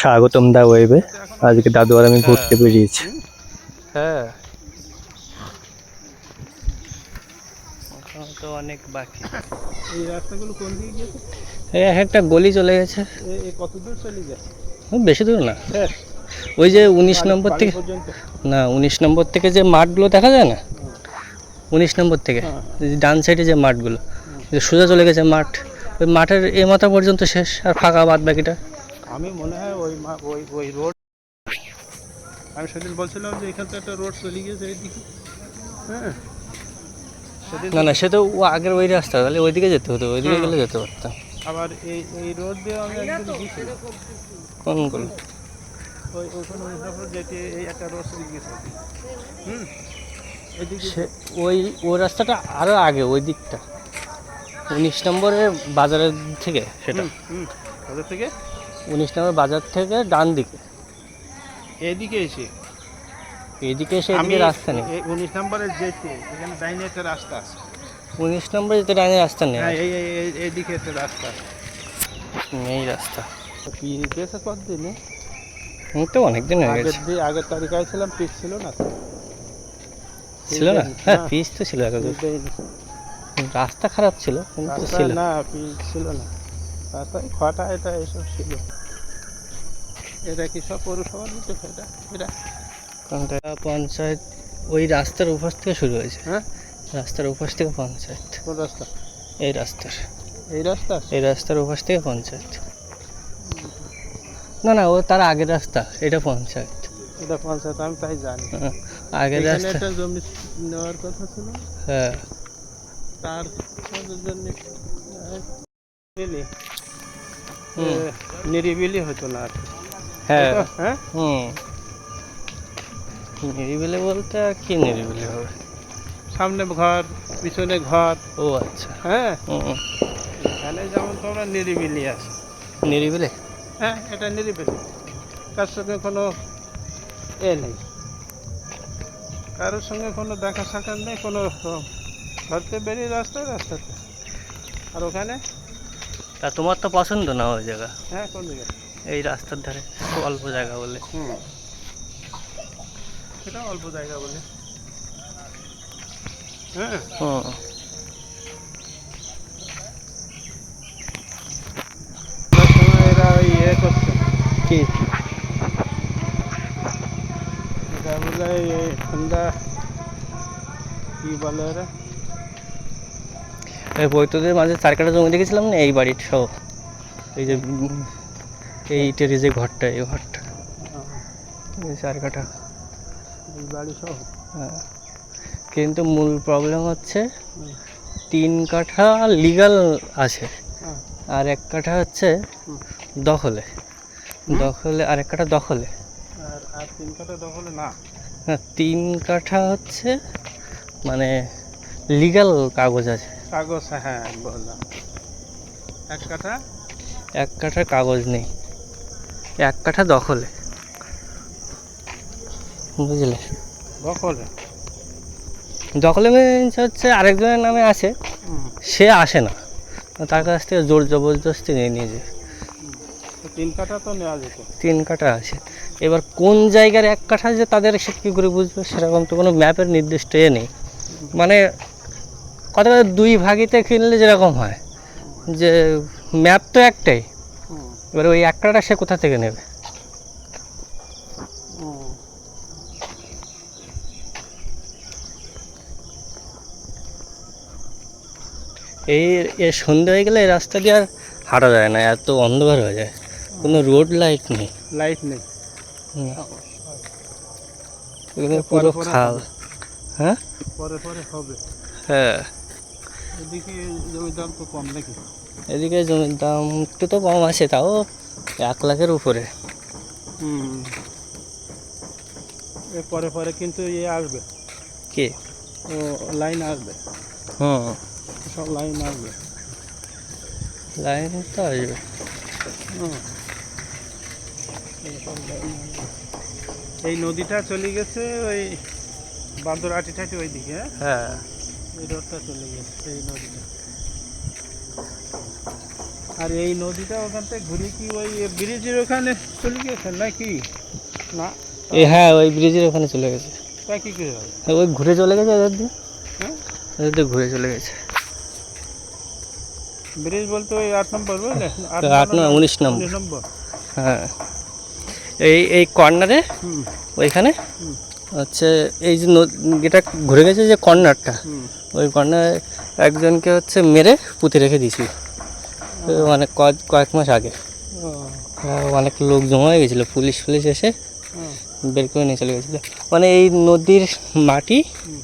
স্বাগতম দা ওয়েবে। আজকে দাদু আর আমি ঘুরতে বেরিয়েছি। হ্যাঁ, তো অনেক বাকি। এই রাস্তাগুলো কোন দিকে গিয়েছে? এই একটা গলি চলে গেছে, কত দূর চলে যায়? বেশি দূর না। শেষ ওই যে 19 নম্বর বাড়ি থেকে, পর্যন্ত? না 19 নম্বর থেকে যে মাঠগুলো দেখা যায় না, 19 নম্বর থেকে ডান সাইডে যে মাঠগুলো, যে সোজা চলে গেছে মাঠ, ওই মাঠের এ মাথা পর্যন্ত শেষ, আর ফাঁকা বাদ বাকিটা। আমি মনে হয় ওই ওই রোড, আমি সেদিন বলছিলাম যে এখান থেকে একটা রোড চলে গিয়েছে এইদিকে। হ্যাঁ, না না, সে তো ও আগের ওই রাস্তা, তাহলে ওইদিকে যেতে হতো, ওইদিকে গেলে যেতে পারতাম। আবার এই রোড দিয়ে আমি একদিন গেছি। কোনগুলো? ওইখানে যেতে এই একটা রোড চলে গিয়েছে। এদিকে সে ওই রাস্তাটা আরও আগে, ওই দিকটা 19 নম্বরের বাজারের থেকে, সেটা ওদের থেকে 19 নম্বর বাজার থেকে ডান দিকে, এইদিকে এসে এইদিকে এসে এদিকে রাস্তা নেই। 19 নম্বরের যেতে এখানে ডাইনে একটা রাস্তা আছে। 19 নম্বরে যেতে ডাইনে রাস্তা নেই, হ্যাঁ, এইদিকে একটা রাস্তা আছে। নেই রাস্তা। গেছে কতদিনে? তো অনেকদিন হয়ে গেছে। আগের তারিখায় ছিলাম, পিস ছিল না, ছিল না? হ্যাঁ, পিচ তো ছিল আগে, রাস্তা খারাপ ছিল কিন্তু ছিল না, পিস ছিল না রাস্তায়, খটা এটা এসব ছিল। এটা কি সব পৌরসভার ভিতরে? এটা কোনটা? পঞ্চায়েত। ওই রাস্তার উপর থেকে শুরু হয়েছে। হ্যাঁ, রাস্তার উপর থেকে পঞ্চায়েত। কোন রাস্তা? এই রাস্তার, এই রাস্তার উপর থেকে পঞ্চায়েত। না না, ও তার আগের রাস্তা, এটা পঞ্চায়েত। এটা পঞ্চায়েত, আমি তাই জানি। আগের এখানে রাস্তা, একটা জমি নেওয়ার কথা ছিল, হ্যাঁ। তার জন্য নিরিবিলি হতো না আর কি। হ্যাঁ, হ্যাঁ, নিরিবিলি বলতে আর কি নিরিবিলি হবে? সামনে ঘর, পিছনে ঘর। ও আচ্ছা, হ্যাঁ, এখানে যেমন তোমরা নিরিবিলি আছে। নিরিবিলি? হ্যাঁ, এটা নিরিবিলি, তার সঙ্গে কোনো নেই, কারোর সঙ্গে কোনো দেখা সাক্ষাৎ নেই, কোনো ঘরতে বেরিয়ে রাস্তাতে। আর ওখানে তা তোমার তো পছন্দ না ওই জায়গা? হ্যাঁ, কোন দিকে? এই রাস্তার ধারে অল্প জায়গা বলে। সেটা অল্প জায়গা বলে। হ্যাঁ, এরা করছে কি এটা বলে ঠান্ডা, কি বলে ওরা? এই বৈদ্যুতির মাঝে 4 কাঠা জমি দেখেছিলাম না, এই বাড়ির সব, এই যে এই ইটের যে ঘরটা, এই ঘরটা 4 কাঠা এই বাড়ি সহ। হ্যাঁ, কিন্তু মূল প্রবলেম হচ্ছে 3 কাঠা লিগাল আছে, আর 1 কাঠা হচ্ছে দখলে, আর 1 কাঠা দখলে। আর 3 কাঠা দখলে না? হ্যাঁ, 3 কাঠা হচ্ছে মানে লিগাল কাগজ আছে, কাগজ, হ্যাঁ বললাম। 1 কাঠার কাগজ নেই, 1 কাঠা দখলে, বুঝলে? দখলে মিনস হচ্ছে আরেকজনের নামে আছে, সে আসে না, তার কাছ থেকে জোর জবরদস্তি নিয়ে যায়। 3 কাঠা তো নেওয়া যেত। 3 কাঠা আছে, এবার কোন জায়গার 1 কাঠা যে তাদের সে কী করে বুঝবে? সেরকম তো কোনো ম্যাপের নির্দিষ্ট নেই। মানে কথা 2 ভাগিতে কিনলে যেরকম হয়, যে ম্যাপ তো একটাই, এবার ওই 1 কাঠা সে কোথা থেকে নেবে? এই সন্ধ্যে হয়ে গেলে এই রাস্তা দিয়ে আর হাঁটা যায় না, এত অন্ধকার হয়ে যায়, কোনো রোড লাইট নেই। পুরো খাল। হ্যাঁ, পরে হবে। হ্যাঁ, এদিকে জমির দাম তো কম নাকি? এদিকে জমির দাম একটু তো কম আছে, তাও 1 লাখের উপরে। পরে কিন্তু আসবে, কি ও লাইন আসবে, সব লাইন আসবে, লাইন তো আসবে। এই নদীটা চলে গেছে ওই বান্দরহাটি ঠাটি ওই দিকে। হ্যাঁ, এই রোডটা চলে গেছে এই নদীটা। আর এই নদীটা ওখান থেকে ঘুরে কি ওই ব্রিজের ওখানে চলে গেছে নাকি? না, হ্যাঁ ওই ব্রিজের ওখানে চলে গেছে। তা কি করে হবে? ওই ঘুরে চলে গেছে ওদের দিয়ে, হ্যাঁ, ওদের দিয়ে ঘুরে চলে গেছে। ব্রিজ বলতে ওই 8 নম্বর বুঝলে, 8 না 19 নম্বর। 19 নম্বর। হ্যাঁ এই কর্নারে হুম ওইখানে হুম হচ্ছে এই যে এটা ঘুরে গেছে যে কর্নারটা, হুম। ওই কর্নারে একজনকে হচ্ছে মেরে পুঁতে রেখে দিয়েছিল মানে কয়েক মাস আগে। ও, অনেক লোক জমা হয়ে গেছিলো, পুলিশ এসে হুম, বের করে নিয়ে চলে গেছিলো। মানে এই নদীর মাটি হুম।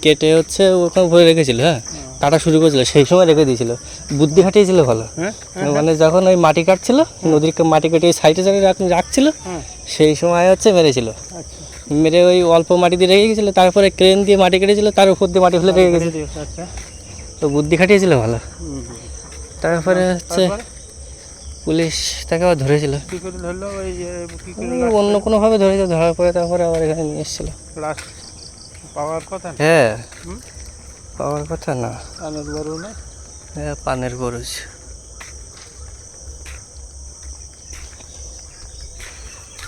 কেটে হচ্ছে ওখানে ভরে রেখেছিল, হ্যাঁ কাটা শুরু করেছিল, সেই সময় রেখে দিয়েছিল, বুদ্ধি খাটিয়েছিল ভালো। হ্যাঁ মানে যখন ওই মাটি কাটছিল, নদীর মাটি কেটে সাইডে সাইডে রাখছিল, হ্যাঁ, সেই সময় হচ্ছে মেরেছিল। আচ্ছা মেরে ওই অল্প মাটি দিয়ে রেখে গেছিলো, তারপরে ক্রেন দিয়ে মাটি কেটেছিল, তার উপর দিয়ে মাটি ফেলে রেখে গেছিল। আচ্ছা। তো বুদ্ধি খাটিয়েছিল ভালো। হুম। তারপরে হচ্ছে তারপরে পুলিশ তাকে আবার ধরেছিল, কি করে ধরলো? ওই কি করে অন্য কোনোভাবে ধরেছে, ধরার পরে তারপরে আবার এখানে নিয়ে এসেছিলো। লাস্ট পাওয়ার কথা না? হ্যাঁ হুম? পাওয়ার কথা না, আনন্দ বড় না? হ্যাঁ পানের বরজ,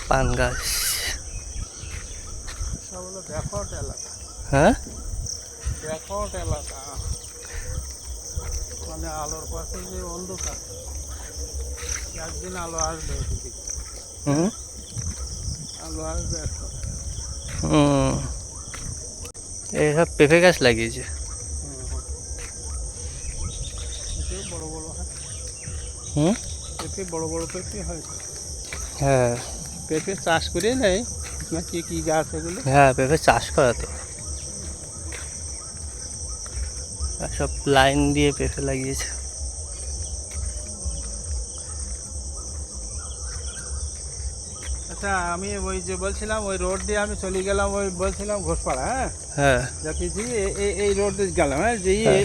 পান গাছ। সব হলো ব্যাকওয়ার্ড এলাকা, হ্যাঁ ব্যাকওয়ার্ড এলাকা, মানে আলোর পাশে যে অন্ধকার, একদিন আলো আসবে এদিকে, হুম আলো আসবে একটা। হুম। এইসব পেঁপে গাছ লাগিয়েছে। পেঁপে বড় বড় হয়, হুম পেঁপে বড় বড় পেঁপে হয়। হ্যাঁ পেঁপে চাষ করে নেয় না কি কি গাছ এগুলো? হ্যাঁ পেঁপে চাষ করা তো, সব লাইন দিয়ে পেঁপে লাগিয়েছে। আচ্ছা, আমি ওই যে বলছিলাম ওই রোড দিয়ে আমি চলে গেলাম, ওই বলছিলাম ঘোষপাড়া, হ্যাঁ হ্যাঁ যাচ্ছি এই রোড দিয়ে গেলাম, হ্যাঁ যে হ্যাঁ।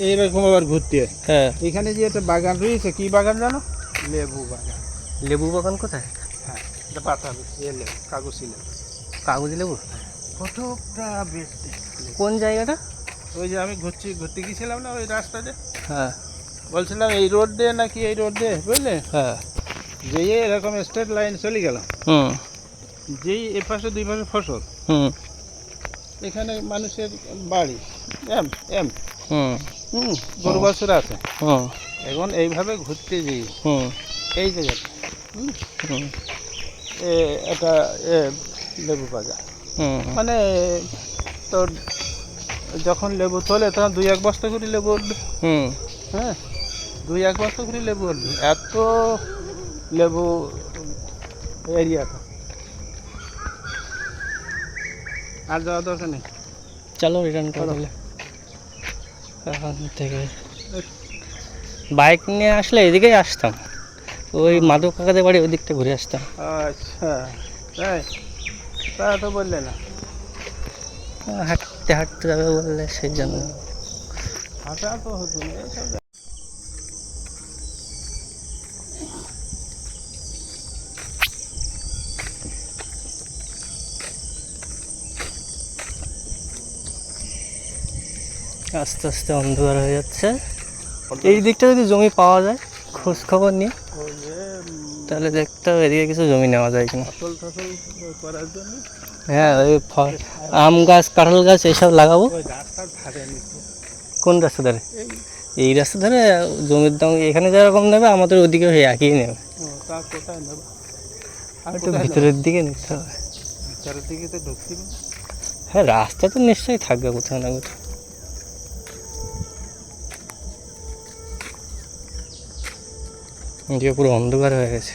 এইরকম আবার ঘুরতে। হ্যাঁ এখানে যে একটা বাগান রয়েছে, কি বাগান জানো? লেবু বাগান। লেবু বাগান কোথায়? হ্যাঁ, এটা পাতা লেবু, কাগজি লেবু, কাগজ লেবু কতটা বেশ দেখতে। কোন জায়গাটা? ওই যে আমি ঘুরতে গেছিলাম না ওই রাস্তাতে, হ্যাঁ বলছিলাম এই রোড দিয়ে নাকি এই রোড দিয়ে, বুঝলে, হ্যাঁ যেই এরকম স্ট্রেট লাইন চলে গেল, হুম যেই এপাশে দুই পাশে ফসল, হুম এখানে মানুষের বাড়ি, এম এম হুম হুম, গরু বাছুর আছে। হুম এখন এইভাবে ঘুরতে যাই হুম এই জায়গাটা, হুম, হুম এটা লেবু বাগান, হুম মানে তোর যখন লেবু তোলে তখন 2-1 বস্তা করে লেবু উঠবে, হুম হ্যাঁ 2-1 বস্তা করে লেবু উঠবে, এত লেবু এরিয়াটা। আর যাওয়া দরকার নেই, চলো রিটার্ন চলো। করলে এখন থেকে বাইক নিয়ে আসলে এদিকেই আসতাম, ওই মাধব কাকাদের বাড়ি ওই দিকটা ঘুরে আসতাম। আচ্ছা তাই, তা তো বললে না। হাঁটতে হাঁটতে যাবে বললে সেই জন্য। হাঁটা তো হতো না এইসব। আস্তে আস্তে অন্ধকার হয়ে যাচ্ছে। এই দিকটা যদি জমি পাওয়া যায় খোঁজ খবর নিয়ে, ওই যে তাহলে দেখতে হবে এদিকে কিছু জমি নেওয়া যায় কিনা। ফসল টসল করার জন্য হ্যাঁ ওই আম গাছ কাঁঠাল গাছ এইসব লাগাবো। ওই রাস্তার ধারে নিতে। কোন রাস্তা ধারে? এই এই রাস্তা ধারে জমির দাম এখানে যেরকম নেবে আমাদের ওদিকেও একই নেবে, তা কোথায় নেব? আর একটু কোথায় নেব? ভিতরের দিকে নিতে হবে। ভিতরের দিকে তো ঢুকছি না। হ্যাঁ রাস্তা তো নিশ্চয়ই থাকবে কোথাও না কোথাও। এদিকে পুরো অন্ধকার হয়ে গেছে।